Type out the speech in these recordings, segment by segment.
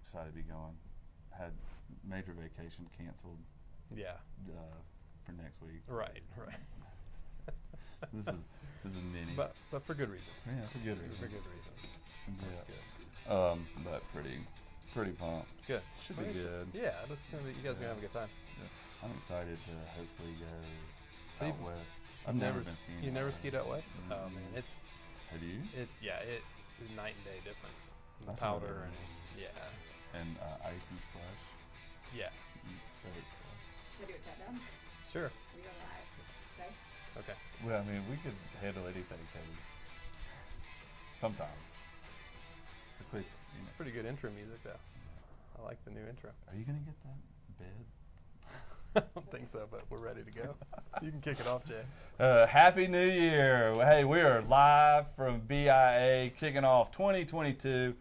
excited to be going. Had major vacation canceled. Yeah. For next week. Right. This is mini. But for good reason. Yeah, for good reason. For good reason. Yeah. That's good. But pretty pumped. Good. Should be good. Yeah, you guys are gonna have a good time. Yeah. I'm excited to hopefully go out west. I've never been skiing. You never skied out west? Mm-hmm. Oh man, it's. Have you? It's night and day difference. That's Powder and and ice and slush. Yeah. Should I do a countdown? Sure. We go live. Okay. Well, I mean, we could handle anything, Katie. Sometimes. At least, It's pretty good intro music, though. I like the new intro. Are you gonna get that bed? I don't think so, but we're ready to go. You can kick it off, Jay. Happy New Year! Hey, we are live from BIA, kicking off 2022.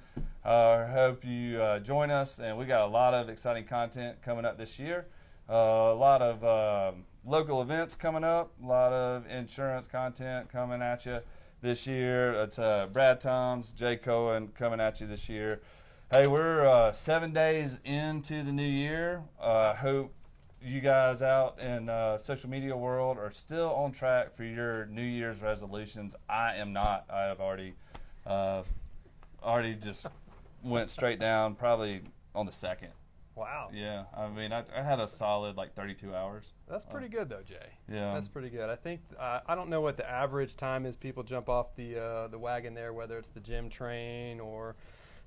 Hope you join us, and we got a lot of exciting content coming up this year. A lot of local events coming up, a lot of insurance content coming at you this year. It's Brad Toms, Jay Cohen coming at you this year. Hey, we're 7 days into the new year. Hope you guys out in social media world are still on track for your New Year's resolutions. I am not. I have already just went straight down, probably on the 2nd. Wow. Yeah, I mean, I had a solid 32 hours. That's pretty good, though, Jay. Yeah, that's pretty good. I think I don't know what the average time is. People jump off the wagon there, whether it's the gym train or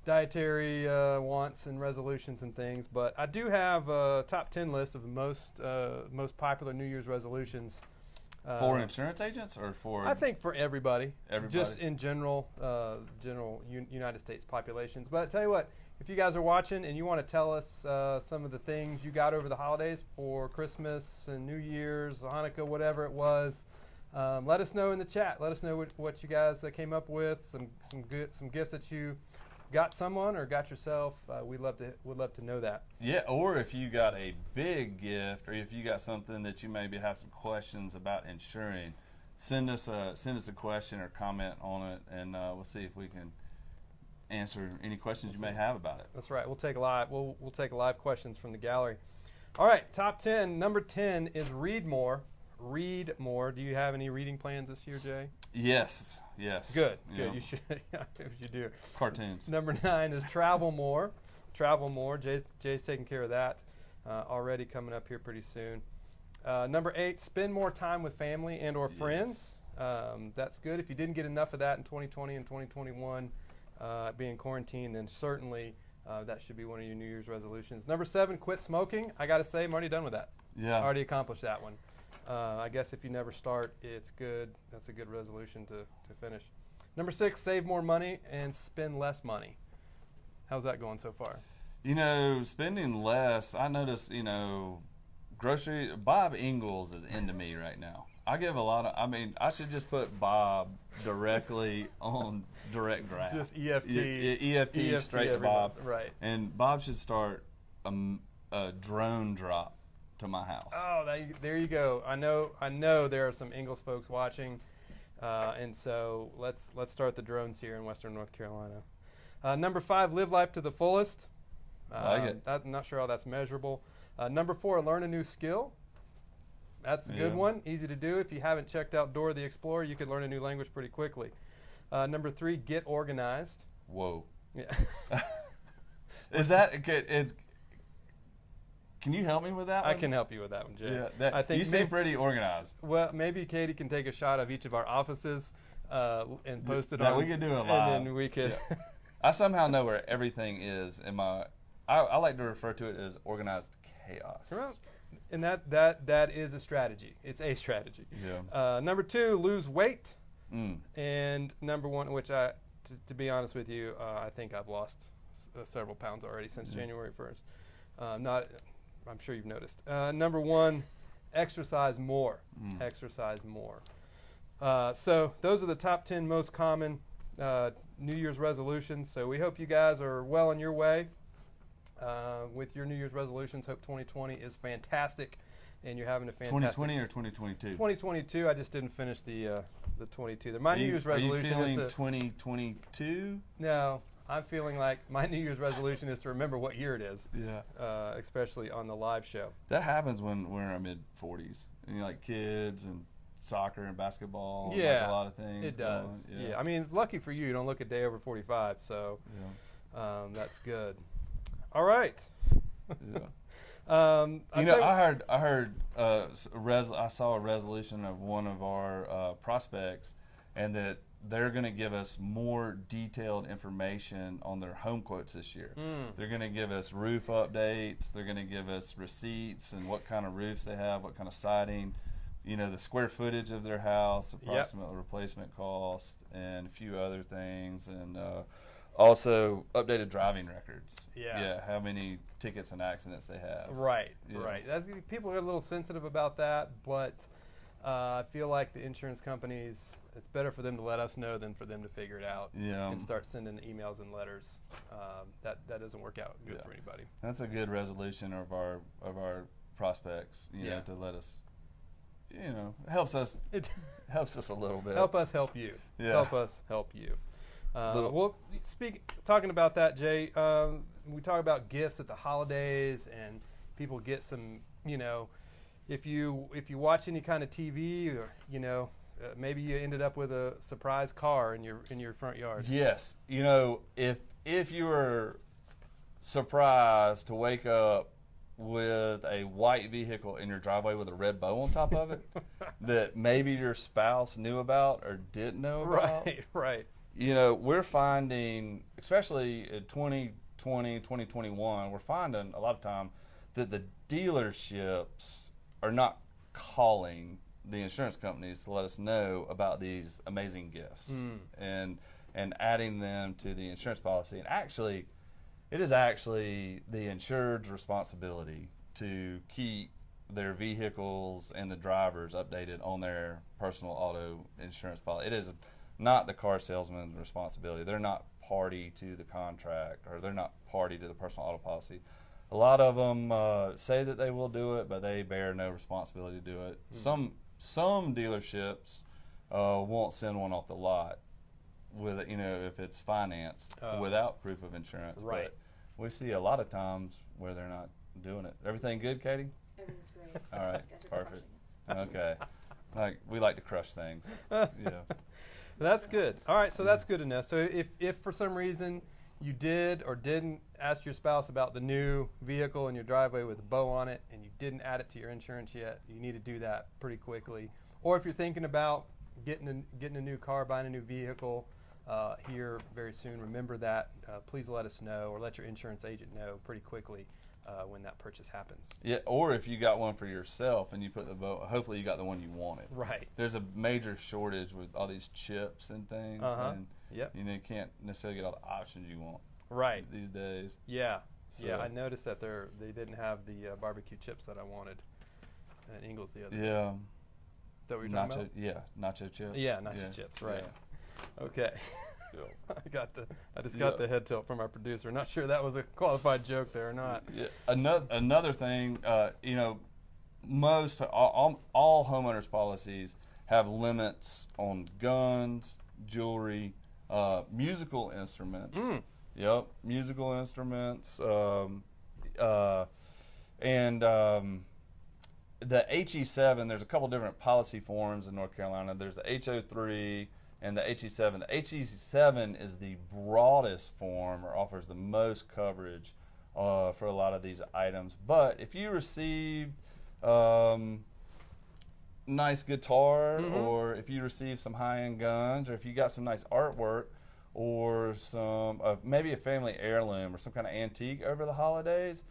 dietary wants and resolutions and things. But I do have a top 10 list of the most popular New Year's resolutions. For insurance agents or for? I think for everybody. Everybody. Just in general, United States populations. But I tell you what, if you guys are watching and you want to tell us some of the things you got over the holidays for Christmas and New Year's, Hanukkah, whatever it was, let us know in the chat. Let us know what you guys came up with. Some gifts that you got someone or got yourself. Would love to know that. Yeah, or if you got a big gift, or if you got something that you maybe have some questions about insuring, send us a question or comment on it, and we'll see if we can answer any questions you may have about it. That's right. We'll take live questions from the gallery. All right, top 10. Number 10 is read more. Read more. Do you have any reading plans this year, Jay? Yes. Good. Yeah. You should. You do. Cartoons. Number 9 is travel more. Travel more. Jay's taking care of that already, coming up here pretty soon. Number 8, spend more time with family and or friends. That's good. If you didn't get enough of that in 2020 and 2021, being quarantined, then certainly that should be one of your New Year's resolutions. Number 7, quit smoking. I got to say, I'm already done with that. Yeah. I already accomplished that one. I guess if you never start, it's good. That's a good resolution to finish. Number 6, save more money and spend less money. How's that going so far? Spending less, I notice, grocery, Bob Ingalls is into me right now. I give a lot of, I should just put Bob directly on direct draft. Just EFT. EFT straight to Bob. Right. And Bob should start a drone drop to my house. Oh, there you go. I know there are some Ingalls folks watching, and so let's start the drones here in Western North Carolina. Number 5, live life to the fullest. I like it. I'm not sure how that's measurable. Number 4, learn a new skill. That's a good one. Easy to do. If you haven't checked out Dora the Explorer, you could learn a new language pretty quickly. Number 3, get organized. Whoa. Yeah. Is that good? Can you help me with that one? I can help you with that one, Jay. Yeah, I think you seem pretty organized. Well, maybe Katie can take a shot of each of our offices and post it on. We could do it live. And then we could. Yeah. I somehow know where everything is in my. I like to refer to it as organized chaos. Well, and that is a strategy. It's a strategy. Yeah. Number 2, lose weight. And number 1, which to be honest with you, I think I've lost several pounds already since January 1st. I'm sure you've noticed. Number 1, exercise more. Exercise more. So those are the top 10 most common New Year's resolutions. So we hope you guys are well on your way with your New Year's resolutions. Hope 2020 is fantastic, and you're having a fantastic. 2020 or 2022? 2022. I just didn't finish the 22. My New Year's resolution. Are you feeling 2022? No. I'm feeling like my New Year's resolution is to remember what year it is. Yeah. Especially on the live show. That happens when we're in our mid-40s. And you're like kids and soccer and basketball. Yeah. And like a lot of things. It does. Yeah. I mean, lucky for you don't look a day over 45, so that's good. All right. Yeah. I heard I saw a resolution of one of our prospects, and that they're going to give us more detailed information on their home quotes this year. They're going to give us roof updates. They're going to give us receipts and what kind of roofs they have, what kind of siding, the square footage of their house, approximate replacement cost, and a few other things, and also updated driving records. Yeah, how many tickets and accidents they have. Right. People are a little sensitive about that, but I feel like the insurance companies, it's better for them to let us know than for them to figure it out and start sending emails and letters. That doesn't work out good for anybody. That's a good resolution of our prospects, to let us, helps us. It helps us a little bit. Help us help you. Yeah. Help us help you. Well, talking about that, Jay, we talk about gifts at the holidays, and people get some, if you watch any kind of TV, or maybe you ended up with a surprise car in your front yard. Yes, if you were surprised to wake up with a white vehicle in your driveway with a red bow on top of it that maybe your spouse knew about or didn't know about. Right. We're finding, especially in 2020, 2021, we're finding a lot of time that the dealerships are not calling the insurance companies to let us know about these amazing gifts and adding them to the insurance policy. And actually, it is actually the insured's responsibility to keep their vehicles and the drivers updated on their personal auto insurance policy. It is not the car salesman's responsibility. They're not party to the contract, or they're not party to the personal auto policy. A lot of them say that they will do it, but they bear no responsibility to do it. Some dealerships won't send one off the lot with if it's financed without proof of insurance. Right. But we see a lot of times where they're not doing it. Everything good, Katie? Everything's great. All right, Guys are perfect. crushing Okay. We like to crush things. Yeah. That's good. All right, so that's good to know. So if for some reason you did or didn't ask your spouse about the new vehicle in your driveway with a bow on it, and you didn't add it to your insurance yet, you need to do that pretty quickly. Or if you're thinking about getting a new car, buying a new vehicle here very soon, remember that. Please let us know, or let your insurance agent know pretty quickly when that purchase happens. Yeah, or if you got one for yourself and you put the bow, hopefully you got the one you wanted. Right. There's a major shortage with all these chips and things, and Yep. you can't necessarily get all the options you want. Right. These days. Yeah. So. Yeah, I noticed that they didn't have the barbecue chips that I wanted at Ingles the other day. Yeah. Is that what you're talking about? Yeah, nacho chips. Yeah, nacho chips. Right. Yeah. Okay. Yeah. I just got the head tilt from our producer. Not sure that was a qualified joke there or not. Yeah. Another thing, most all homeowners policies have limits on guns, jewelry, musical instruments. Yep, musical instruments, and the HE7. There's a couple different policy forms in North Carolina. There's the HO3 and the HE7. The HE7 is the broadest form, or offers the most coverage for a lot of these items. But if you received nice guitar, or if you receive some high-end guns, or if you got some nice artwork, or some maybe a family heirloom or some kind of antique over the holidays,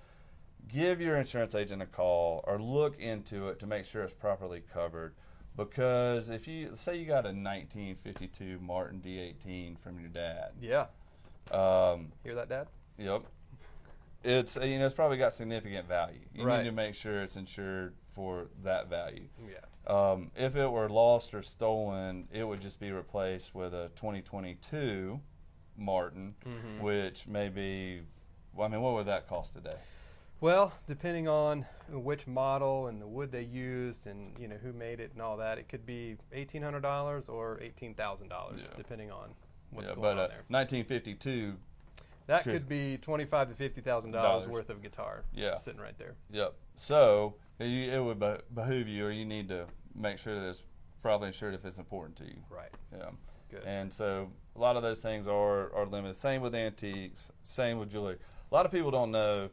give your insurance agent a call or look into it to make sure it's properly covered. Because if you say you got a 1952 Martin D18 from your dad, Yeah. Hear that, Dad? Yep. It's it's probably got significant value. You Right. need to make sure it's insured for that value. Yeah. If it were lost or stolen, it would just be replaced with a 2022 Martin, which may be, what would that cost today? Well, depending on which model and the wood they used and who made it and all that, it could be $1,800 or $18,000, depending on what's going on there. 1952 That could be $25,000 to $50,000 worth of guitar. Yeah. Sitting right there. Yep. So it would behoove you, or you need to make sure that it's probably insured if it's important to you. Right. Yeah. Good. And so a lot of those things are limited. Same with antiques. Same with jewelry. A lot of people don't know.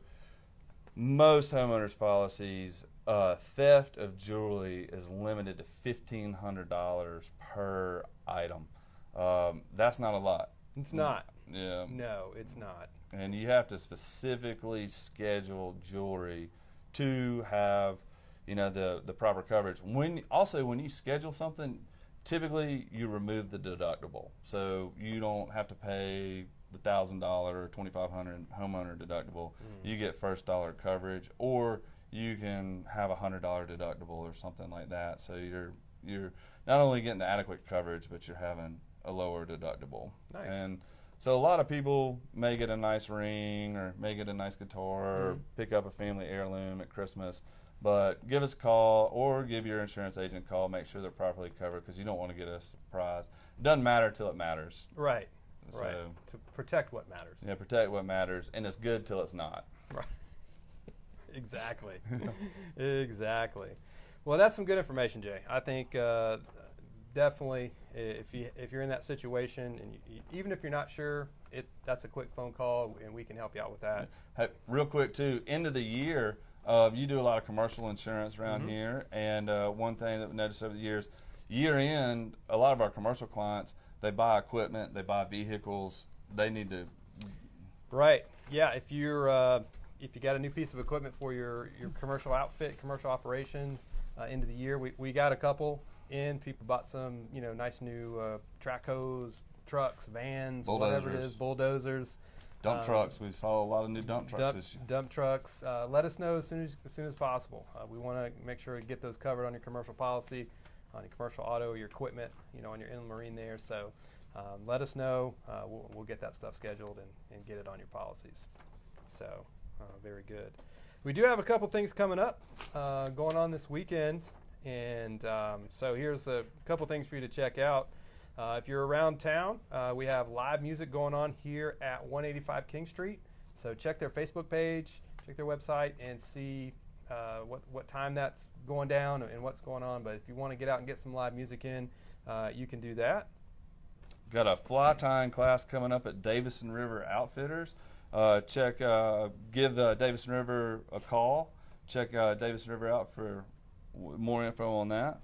Most homeowners policies, theft of jewelry is limited to $1,500 per item. That's not a lot. It's not. Yeah. No, it's not. And you have to specifically schedule jewelry to have, the proper coverage. When you schedule something, typically you remove the deductible, so you don't have to pay the $1,000 or $2,500 homeowner deductible. You get first dollar coverage, or you can have $100 deductible or something like that. So you're not only getting the adequate coverage, but you're having a lower deductible. Nice. And so a lot of people may get a nice ring or may get a nice guitar or pick up a family heirloom at Christmas. But give us a call or give your insurance agent a call. Make sure they're properly covered, because you don't want to get a surprise. It doesn't matter till it matters. Right. So, right. To protect what matters. Yeah, protect what matters, and it's good till it's not. Right. Exactly. Exactly. Well, that's some good information, Jay. I think definitely if you're in that situation, and even if you're not sure, that's a quick phone call, and we can help you out with that. Hey, real quick too, end of the year, you do a lot of commercial insurance around here, and one thing that we noticed over the years, year end, a lot of our commercial clients, they buy equipment, they buy vehicles, they need to. Right. Yeah. If you got a new piece of equipment for your commercial outfit, commercial operation, end of the year, we got a couple in. People bought some, nice new track hose, trucks, vans, whatever it is, bulldozers. Dump trucks. We saw a lot of new dump trucks this year. Dump trucks. Let us know as soon as possible. We want to make sure to get those covered on your commercial policy, on your commercial auto, your equipment, on your inland marine there. So let us know. We'll get that stuff scheduled and get it on your policies. So very good. We do have a couple things coming up going on this weekend. And so here's a couple things for you to check out. If you're around town, we have live music going on here at 185 King Street. So check their Facebook page, check their website, and see what time that's going down and what's going on. But if you want to get out and get some live music in, you can do that. Got a fly tying class coming up at Davison River Outfitters. Give the Davison River a call. Check Davison River out for more info on that.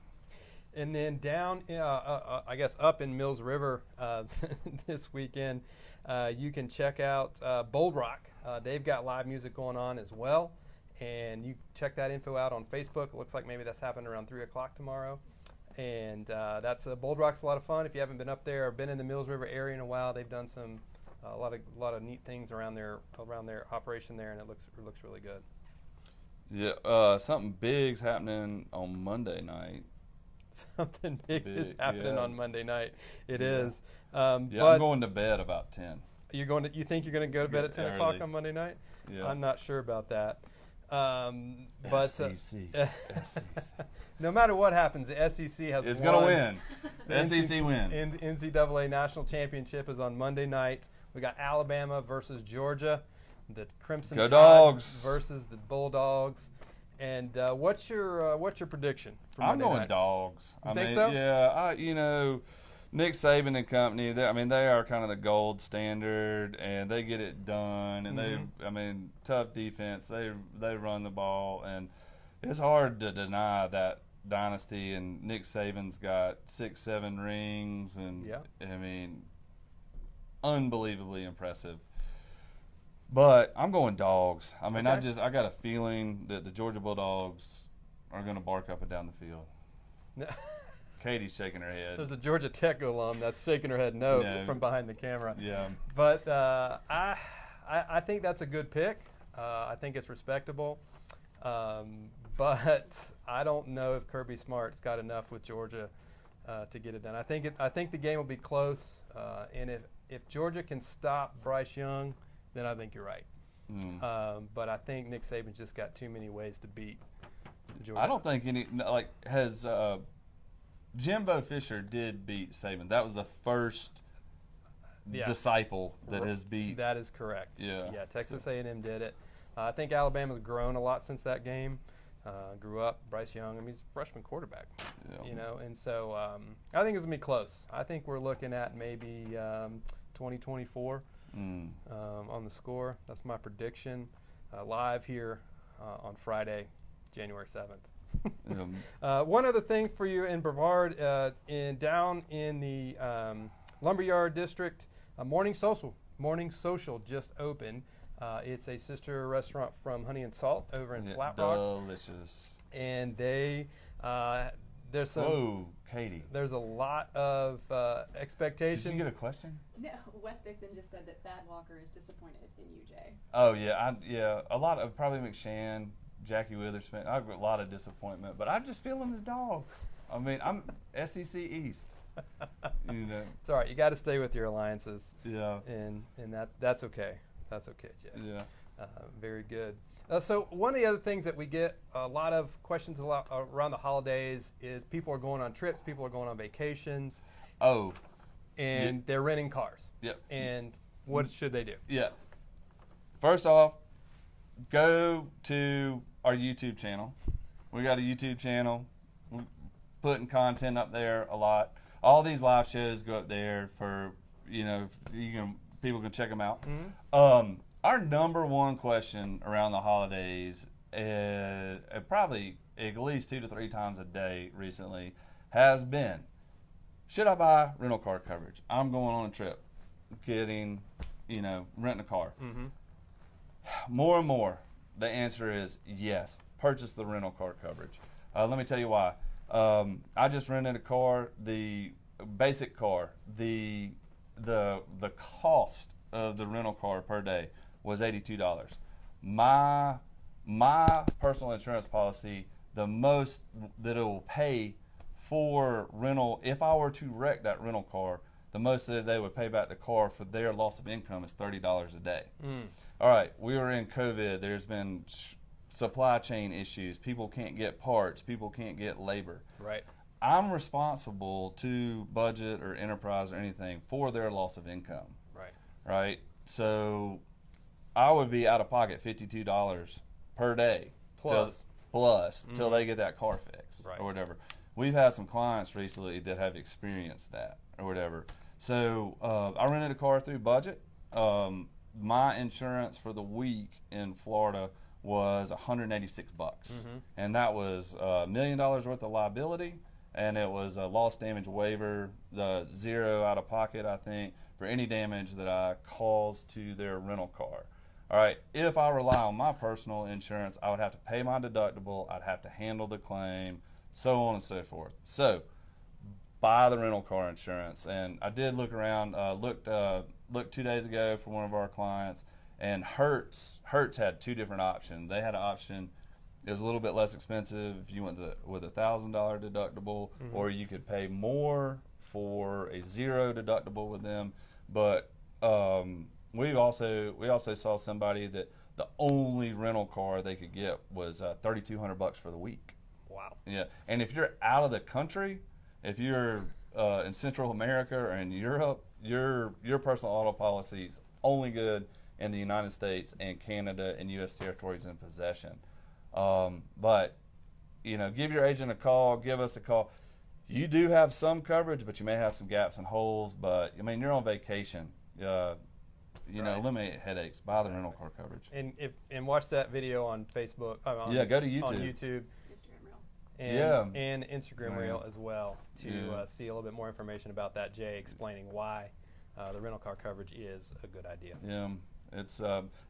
And then down, I guess up in Mills River this weekend, you can check out Bold Rock. They've got live music going on as well. And you check that info out on Facebook. It looks like maybe that's happening around 3 o'clock tomorrow. And that's Bold Rock's a lot of fun. If you haven't been up there or been in the Mills River area in a while, they've done a lot of neat things around their operation there, and it looks really good. Yeah, something big's happening on Monday night. Something big is happening on Monday night. It is. I'm going to bed about 10. You think you're going to go to bed at 10 o'clock on Monday night? Yeah. I'm not sure about that. But SEC. no matter what happens, the SEC has It's going to win. The SEC wins. And the NCAA National Championship is on Monday night. We got Alabama versus Georgia, the Crimson Go Tide Dogs versus the Bulldogs. And what's your prediction for I'm Monday going night? Dogs. You think so? Yeah, Nick Saban and company, they are kind of the gold standard, and they get it done. And tough defense. They run the ball, and it's hard to deny that dynasty. And Nick Saban's got 6-7 rings, and unbelievably impressive. But I'm going Dogs. I got a feeling that the Georgia Bulldogs are going to bark up and down the field. Katie's shaking her head. There's a Georgia Tech alum that's shaking her head no from behind the camera. Yeah. But I think that's a good pick. I think it's respectable. But I don't know if Kirby Smart's got enough with Georgia to get it done. I think the game will be close. And if Georgia can stop Bryce Young, then I think you're right. But I think Nick Saban's just got too many ways to beat Georgia. I don't think Jimbo Fisher did beat Saban. That was the first Yeah. disciple that has beat. That is correct. Yeah. Yeah, Texas A&M did it. I think Alabama's grown a lot since that game. Grew up. Bryce Young, I mean, he's a freshman quarterback. Yeah. You know, and so I think it's gonna be close. I think we're looking at maybe 2024 on the score. That's my prediction. Live here on Friday, January 7th. One other thing for you in Brevard, down in the Lumberyard District, Morning Social just opened. It's a sister restaurant from Honey and Salt over in Flat Rock. Delicious. And they there's some. Whoa, Katie. There's a lot of expectation. Did you get a question? No, Wes Dixon just said that Thad Walker is disappointed in you, Jay. Oh yeah, a lot of probably McShann, Jackie Witherspoon. I've got a lot of disappointment, but I'm just feeling the dogs. I mean, I'm SEC East. You know. It's all right. You got to stay with your alliances. Yeah. And that's okay. That's okay, Jay. Yeah. Very good. So one of the other things that we get a lot of questions around the holidays is people are going on trips, people are going on vacations. Oh. And they're renting cars. Yep. And what should they do? Yeah. First off, go to our YouTube channel. We got a YouTube channel. We're putting content up there a lot. All these live shows go up there for, people can check them out. Mm-hmm. Our number one question around the holidays, probably at least 2 to 3 times a day recently, has been, should I buy rental car coverage? I'm going on a trip, renting a car. Mm-hmm. More and more, the answer is yes, purchase the rental car coverage. Let me tell you why. I just rented a car, the basic car, the cost of the rental car per day was $82. My personal insurance policy, the most that it will pay for rental, if I were to wreck that rental car, the most that they would pay back the car for their loss of income is $30 a day. All right, we were in COVID. There's been supply chain issues. People can't get parts. People can't get labor. Right. I'm responsible to budget or enterprise or anything for their loss of income. Right. Right. So I would be out of pocket $52 per day plus till they get that car fixed or whatever. We've had some clients recently that have experienced that or whatever. So I rented a car through budget. My insurance for the week in Florida was $186, and that was $1 million worth of liability, and it was a loss damage waiver, the zero out of pocket, I think, for any damage that I caused to their rental car. All right, if I rely on my personal insurance, I would have to pay my deductible, I'd have to handle the claim, so on and so forth. So buy the rental car insurance. And I did look around, looked 2 days ago for one of our clients, and Hertz had 2 different options. They had an option, it was a little bit less expensive if you went with $1,000 deductible, or you could pay more for a zero deductible with them. But we also saw somebody that the only rental car they could get was $3,200 for the week. Wow. Yeah, and if you're out of the country, if you're in Central America or in Europe, your personal auto policy is only good in the United States and Canada and U.S. territories in possession. But give your agent a call. Give us a call. You do have some coverage, but you may have some gaps and holes. But I mean, you're on vacation. Eliminate headaches. Buy the rental car coverage. And watch that video on Facebook. Go to YouTube. On YouTube. Instagram Reel. And Instagram Reel as well to see a little bit more information about that. Jay explaining why the rental car coverage is a good idea. Yeah. It's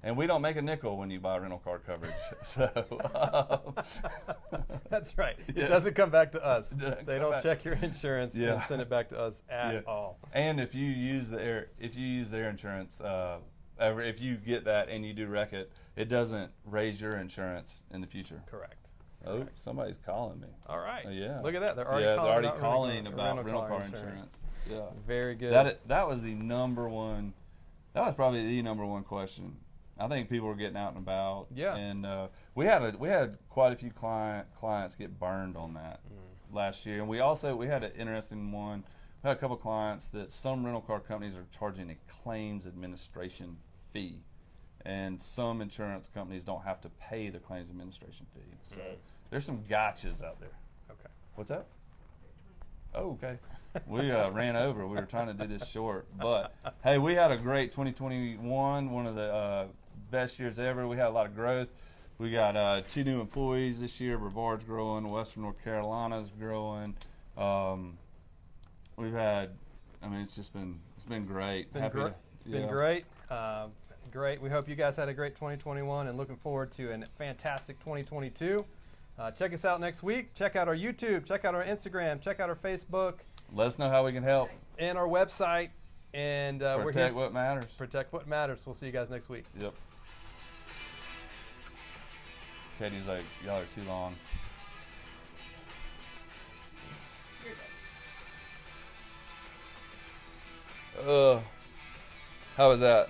and we don't make a nickel when you buy rental car coverage. So that's right. Yeah. It doesn't come back to us. They don't check your insurance and send it back to us at all. And if you use their insurance, if you get that and you do wreck it, it doesn't raise your insurance in the future. Correct. Oh, somebody's calling me. All right. Yeah. Look at that. They're already calling about rental car insurance. Yeah. Very good. That was the number one. That was probably the number one question. I think people were getting out and about. Yeah. And we had quite a few clients get burned on that last year, and we had an interesting one I've had a couple clients that some rental car companies are charging a claims administration fee, and some insurance companies don't have to pay the claims administration fee. So there's some gotchas out there. Okay. What's that? Oh, okay. We ran over. We were trying to do this short. But, hey, we had a great 2021, one of the best years ever. We had a lot of growth. We got 2 new employees this year. Brevard's growing. Western North Carolina's growing. We've had, I mean, it's been great. It's been great. Great. We hope you guys had a great 2021 and looking forward to a fantastic 2022. Check us out next week. Check out our YouTube. Check out our Instagram. Check out our Facebook. Let us know how we can help. And our website. And we're here. Protect what matters. Protect what matters. We'll see you guys next week. Yep. Katie's like, y'all are too long. How was that?